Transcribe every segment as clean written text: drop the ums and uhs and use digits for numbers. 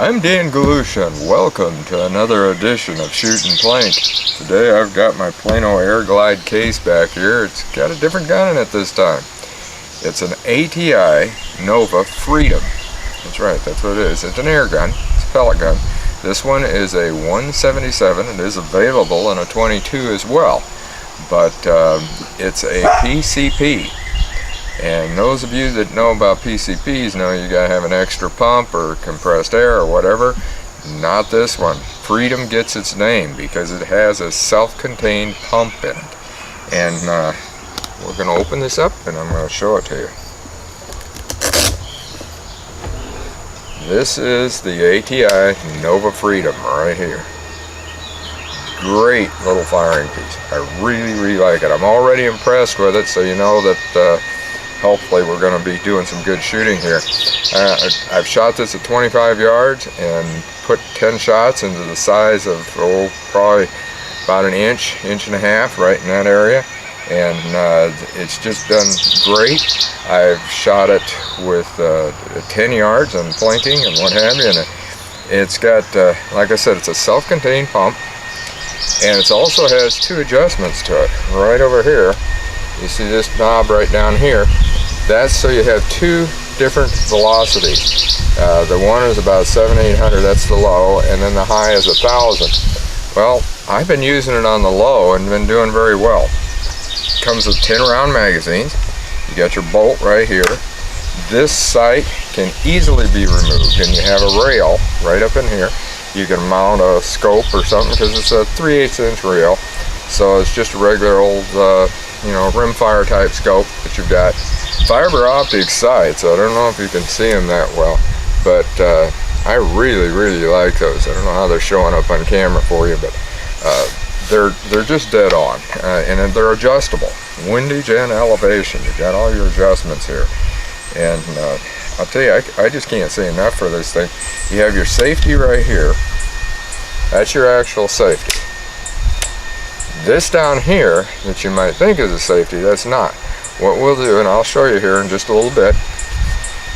I'm Dan Galusha and welcome to another edition of Shootin' Plink. Today I've got my Plano Air Glide case back here. It's got a different gun in it this time. It's an ATI Nova Freedom. That's right, that's what it is. It's an air gun, it's a pellet gun. This one is a 177. It is available in a 22 as well, but it's a PCP. And those of you that know about PCPs know you gotta have an extra pump or compressed air or whatever. Not this one. Freedom gets its name because it has a self-contained pump in it. And we're gonna open this up and I'm gonna show it to you. This is the ATI Nova Freedom right here. Great little firing piece. I really like it. I'm already impressed with it, so you know that hopefully we're going to be doing some good shooting here. I've shot this at 25 yards and put 10 shots into the size of probably about an inch and a half right in that area, and it's just done great. I've shot it with 10 yards and plinking and what have you, and it's got like I said, it's a self-contained pump, and it also has two adjustments to it. Right over here you see this knob right down here. That's so you have two different velocities. The one is about 700-800, that's the low, and then the high is 1,000. Well, I've been using it on the low and been doing very well. It comes with 10 round magazines. You got your bolt right here. This sight can easily be removed, and you have a rail right up in here. You can mount a scope or something because it's a 3/8 inch rail. So it's just a regular old rimfire type scope that you've got. Fiber optic sights, I don't know if you can see them that well, but I really like those. I don't know how they're showing up on camera for you, but they're just dead on, and they're adjustable. Windage and elevation, you've got all your adjustments here. And I'll tell you, I just can't say enough for this thing. You have your safety right here. That's your actual safety. This down here that you might think is a safety, that's not. What we'll do, and I'll show you here in just a little bit,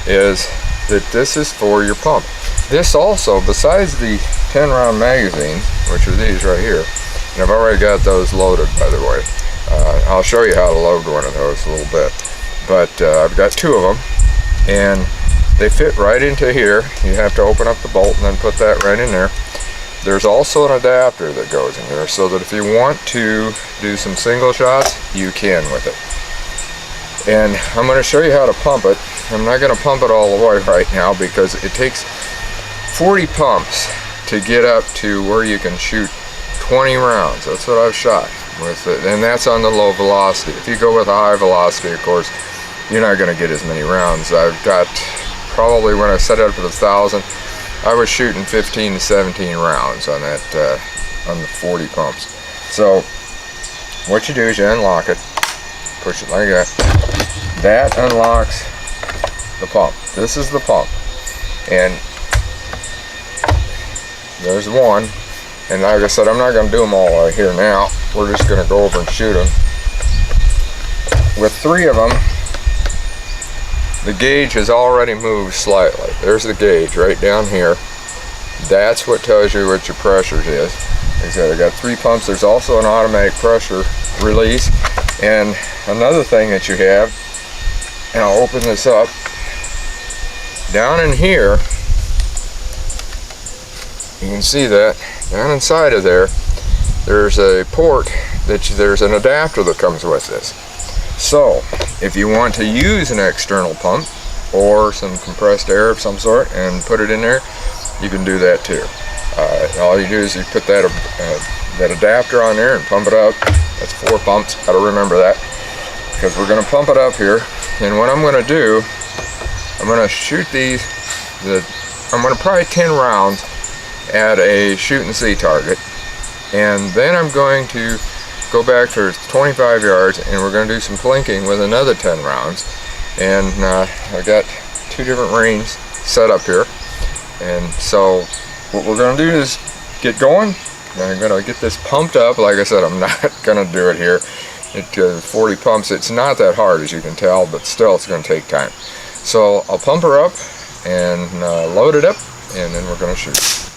is that this is for your pump. This also, besides the 10 round magazines, which are these right here, and I've already got those loaded, by the way. I'll show you how to load one of those a little bit. But I've got two of them, and they fit right into here. You have to open up the bolt and then put that right in there. There's also an adapter that goes in here, so that if you want to do some single shots, you can with it. And I'm going to show you how to pump it. I'm not going to pump it all the way right now because it takes 40 pumps to get up to where you can shoot 20 rounds. That's what I've shot with it, and that's on the low velocity. If you go with a high velocity, of course, you're not going to get as many rounds. I've got, probably when I set it up at 1,000, I was shooting 15 to 17 rounds on that, on the 40 pumps. So what you do is you unlock it, push it like that. That unlocks the pump. This is the pump, and there's one. And like I said, I'm not going to do them all right here now. We're just going to go over and shoot them. With three of them, the gauge has already moved slightly. There's the gauge right down here. That's what tells you what your pressure is. Like I said, I got three pumps. There's also an automatic pressure release. And another thing that you have, and I'll open this up, down in here, you can see that down inside of there, there's a port there's an adapter that comes with this. So if you want to use an external pump or some compressed air of some sort and put it in there, you can do that too. All you do is you put that adapter on there and pump it up. That's 4 pumps, gotta remember that, because we're gonna pump it up here. And what I'm gonna do, I'm gonna shoot these, I'm gonna probably 10 rounds at a shoot and see target, and then I'm going to go back for 25 yards and we're going to do some plinking with another 10 rounds. And I got 2 different ranges set up here, and so what we're going to do is get going. I'm going to get this pumped up. Like I said, I'm not going to do it here. 40 pumps, it's not that hard as you can tell, but still it's going to take time. So I'll pump her up and load it up, and then we're going to shoot.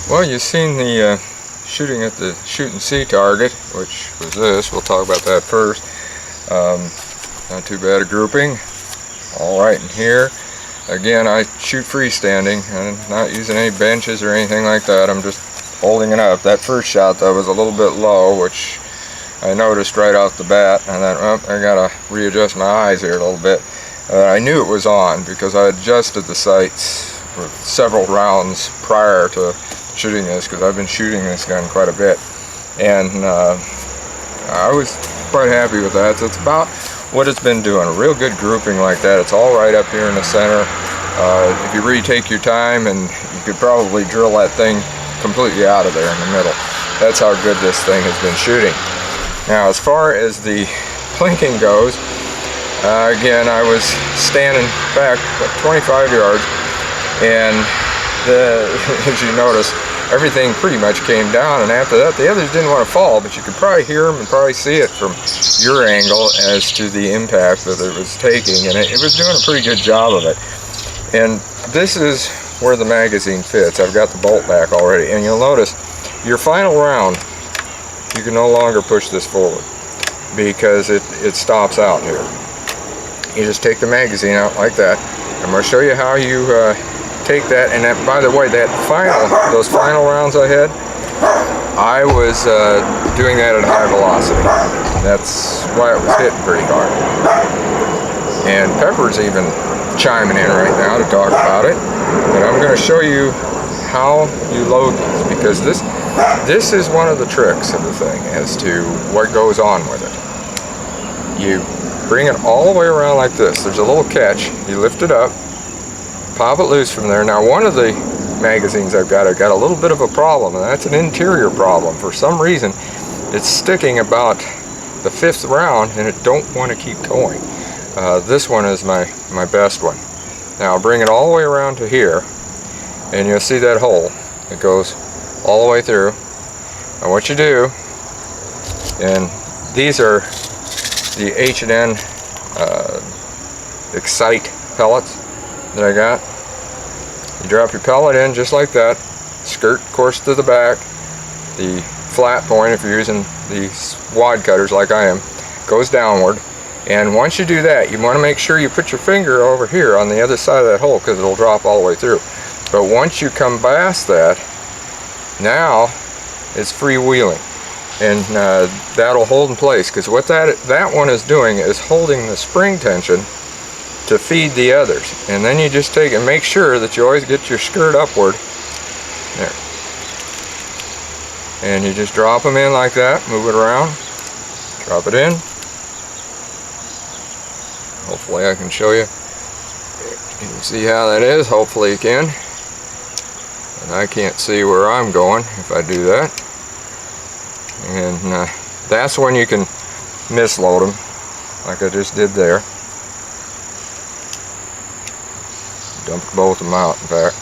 Well, you've seen the shooting at the shoot and see target, which was this. We'll talk about that first. Not too bad a grouping. All right in here. Again, I shoot freestanding. I'm not using any benches or anything like that. I'm just holding it up. That first shot though was a little bit low, which I noticed right off the bat. And then, oh, I gotta readjust my eyes here a little bit. I knew it was on because I adjusted the sights for several rounds prior to shooting this, because I've been shooting this gun quite a bit, and I was quite happy with that. So it's about what it's been doing, a real good grouping like that. It's all right up here in the center. If you really take your time, and you could probably drill that thing completely out of there in the middle. That's how good this thing has been shooting. Now, as far as the plinking goes, again, I was standing back about 25 yards, and as you notice, everything pretty much came down, and after that the others didn't want to fall, but you could probably hear them and probably see it from your angle as to the impact that it was taking, and it was doing a pretty good job of it. And this is where the magazine fits. I've got the bolt back already, and you'll notice your final round, you can no longer push this forward because it stops out here. You just take the magazine out like that. I'm going to show you how you take that. And that, by the way, those final rounds I had, I was doing that at high velocity. That's why it was hitting pretty hard. And Pepper's even chiming in right now to talk about it. But I'm going to show you how you load these, because this is one of the tricks of the thing as to what goes on with it. You bring it all the way around like this. There's a little catch. You lift it up, pop it loose from there. Now, one of the magazines I've got a little bit of a problem, and that's an interior problem. For some reason, it's sticking about the 5th round, and it don't want to keep going. This one is my best one. Now, I'll bring it all the way around to here, and you'll see that hole. It goes all the way through. And what you do, and these are the H&N Excite pellets that I got. You drop your pellet in just like that, skirt course to the back. The flat point, if you're using the wad cutters like I am, goes downward. And once you do that, you want to make sure you put your finger over here on the other side of that hole, because it'll drop all the way through. But once you come past that, now it's freewheeling, and that'll hold in place, because what that one is doing is holding the spring tension to feed the others. And then you just take and make sure that you always get your skirt upward. There. And you just drop them in like that, move it around, drop it in. Hopefully I can show you. You can see how that is, hopefully you can. And I can't see where I'm going if I do that. And that's when you can misload them, like I just did there. Dump both of them out, in fact.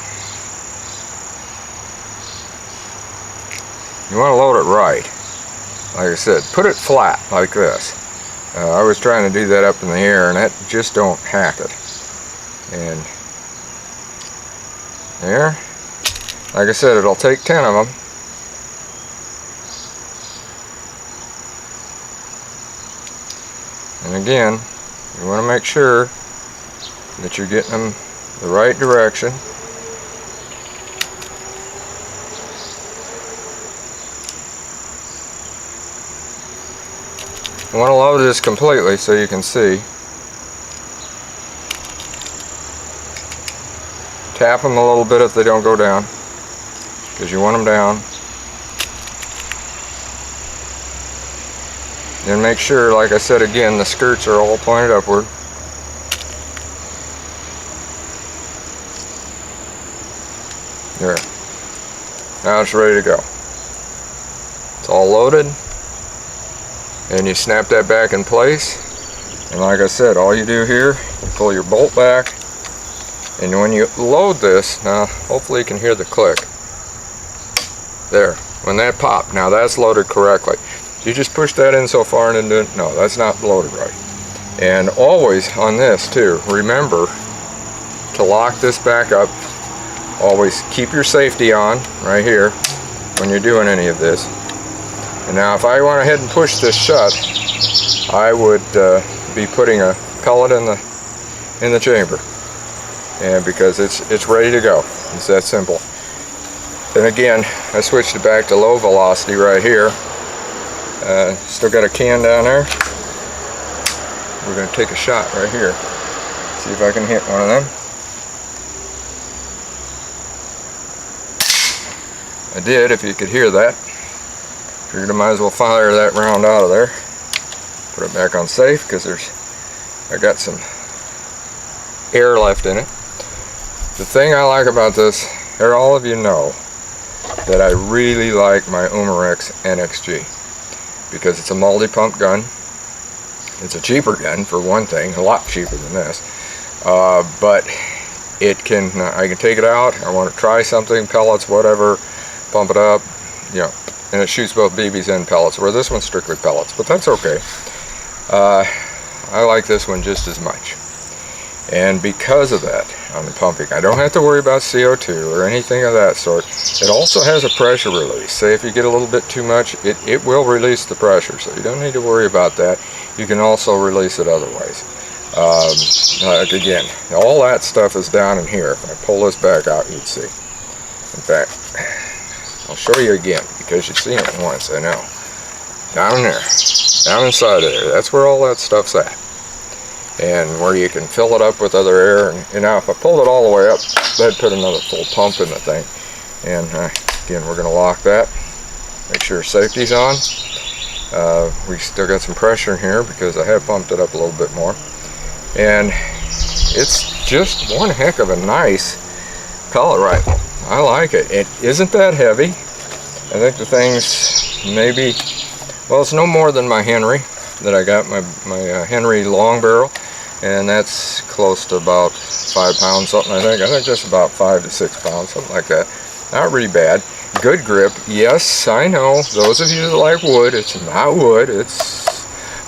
You want to load it right. Like I said, put it flat like this. I was trying to do that up in the air, and that just don't hack it. And there. Like I said, it'll take 10 of them. And again, you want to make sure that you're getting them the right direction. You want to load this completely so you can see. Tap them a little bit if they don't go down, because you want them down. Then make sure, like I said again, the skirts are all pointed upward. There. Now it's ready to go. It's all loaded. And you snap that back in place. And like I said, all you do here, you pull your bolt back. And when you load this, now hopefully you can hear the click. There. When that popped, now that's loaded correctly. You just push that in so far and then no, that's not loaded right. And always on this too, remember to lock this back up. Always keep your safety on right here when you're doing any of this. And now if I went ahead and push this shut, I would be putting a pellet in the chamber. And because it's ready to go. It's that simple. Then again, I switched it back to low velocity right here. Still got a can down there. We're going to take a shot right here. See if I can hit one of them. I did, if you could hear that. Figured I might as well fire that round out of there. Put it back on safe because I got some air left in it. The thing I like about this, all of you know that I really like my Umarex NXG because it's a multi-pump gun. It's a cheaper gun for one thing, a lot cheaper than this. But it can, I can take it out. I want to try something, pellets, whatever, pump it up, you know, and it shoots both BBs and pellets. Where this one's strictly pellets, but that's okay. I like this one just as much. And because of that, on the pumping, I don't have to worry about CO2 or anything of that sort. It also has a pressure release. Say if you get a little bit too much, it will release the pressure, so you don't need to worry about that. You can also release it otherwise. Again, all that stuff is down in here. If I pull this back out, you'd see. In fact, I'll show you again, because you've seen it once, I know. Down there, down inside of there, that's where all that stuff's at. And where you can fill it up with other air. And now if I pulled it all the way up, that'd put another full pump in the thing. And again, we're going to lock that. Make sure safety's on. We still got some pressure in here because I have pumped it up a little bit more. And it's just one heck of a nice pellet rifle. I like it. It isn't that heavy. I think the thing's maybe, well, it's no more than my Henry that I got, my Henry long barrel. And that's close to about 5 pounds, something I think just about 5 to 6 pounds, something like that. Not really bad. Good grip. Yes, I know, those of you that like wood, it's not wood, it's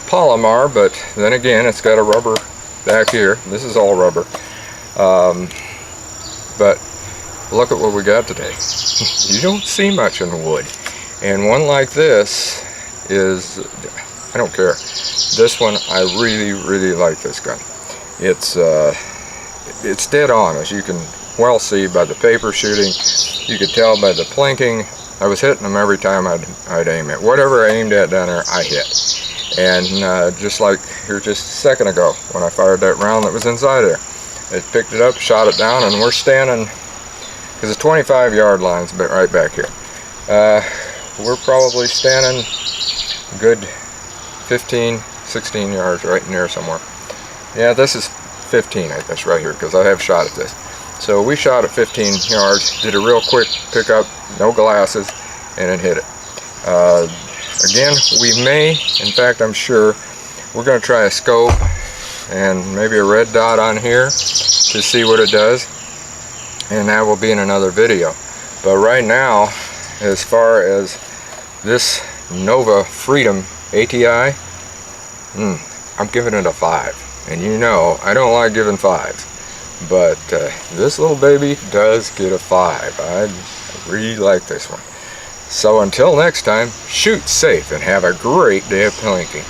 polymer, but then again, it's got a rubber back here. This is all rubber. But look at what we got today. You don't see much in the wood. And one like this is, I don't care. This one, I really, really like this gun. It's dead on, as you can well see by the paper shooting. You could tell by the plinking. I was hitting them every time I'd aim it. Whatever I aimed at down there, I hit. And just like here just a second ago when I fired that round that was inside there, it picked it up, shot it down, and we're standing, because the 25-yard line's right back here. We're probably standing a good 15, 16 yards right in there somewhere. Yeah, this is 15, I guess, right here, because I have shot at this. So we shot at 15 yards, did a real quick pickup, no glasses, and it hit it. Again, we may, in fact I'm sure, we're going to try a scope and maybe a red dot on here to see what it does, and that will be in another video. But right now, as far as this Nova Freedom ATI, I'm giving it a 5. And you know, I don't like giving 5s, but this little baby does get a 5. I really like this one. So until next time, shoot safe and have a great day of plinking.